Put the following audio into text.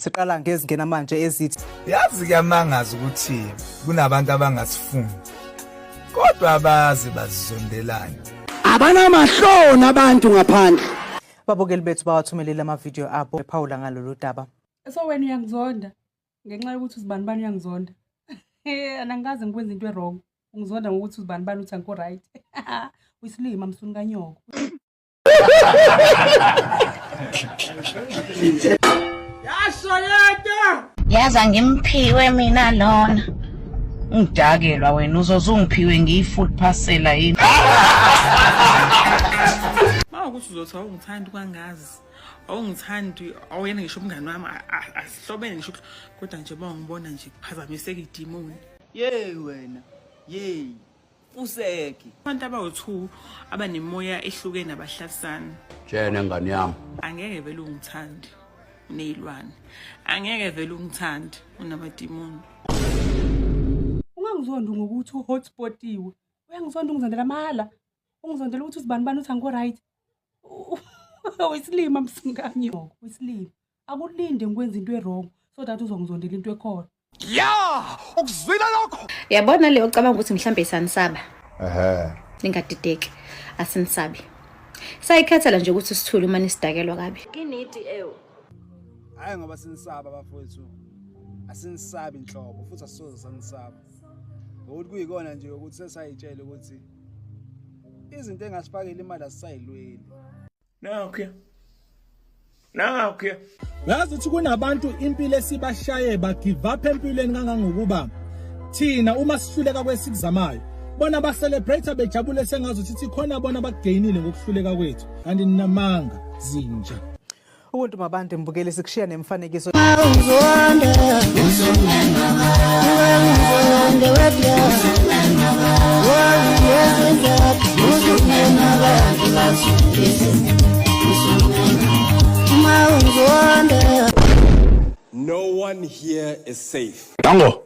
Siqala ngezingena manje ezithi yazi kuyamangaza ukuthi kunabantu abangasifuni kodwa abazi bazizondelana. Abanamahloni abantu ngaphandle. babukeli bethu bawathumelele amavidiyo abo ephawula ngalolu daba. So wena uyangizonda ngenxa yokuthi uzibani uyangizonda. Anangaze ngikwenza into wrong. Ungizonda ngokuthi uzibani uthi angiko right. Uyisilima msuni kanyoko. Yasoleta yaza ngimphiwe mina lona ngidakelwa wena uzozungiphiwe ngiyi-food parcel yini ukuthi uzothi awungithandi kwangazi awungithandi awuyena ngisho umngani wami asihlobene ngisho kodwa nje bangibona nje kuphazamiseka idimoni wena useki abantu abawu2 abanemoya ehlukene abahlalisana Jene ngani yami angeke vele ungithandi unezilwane angeke vele ungithandi unamadimoni Ungangizonda ngokuthi uhotspotiwe uyangizonda ungizondela mahala ungizondela ukuthi uzibani uthi angiko right. Uyisilima msinganyoko uyisilima akulinde ngikwenza into wrong so that uzongizondela into ekhona. ukuzwila lokho Yabona leyo ucabanga ukuthi mhlambe isanisaba ningadideki asinisabi sayikhathela nje ukuthi sithule uma nisidakelwa kabi kiniti hayi ngoba sinisaba bafowethu asinisabi inhlobo futhi asisoze sanisaba ukuthi kuyikona nje ukuthi sesayitshela ukuthi izinto engasifakela imali asisayilweli Nakho Yazi ukuthi kunabantu impilo esibashaye ba give up empilweni kangangokuba thina uma sihluleka kwesikuzamayo bona ba celebrate bejabule sengazi ukuthi khona bona bakugainile ngokuhluleka kwethu kanti ninamanga zinja. Ubuntu mabande mbukele sikushiya nemfanekiso No one here is safe. Tango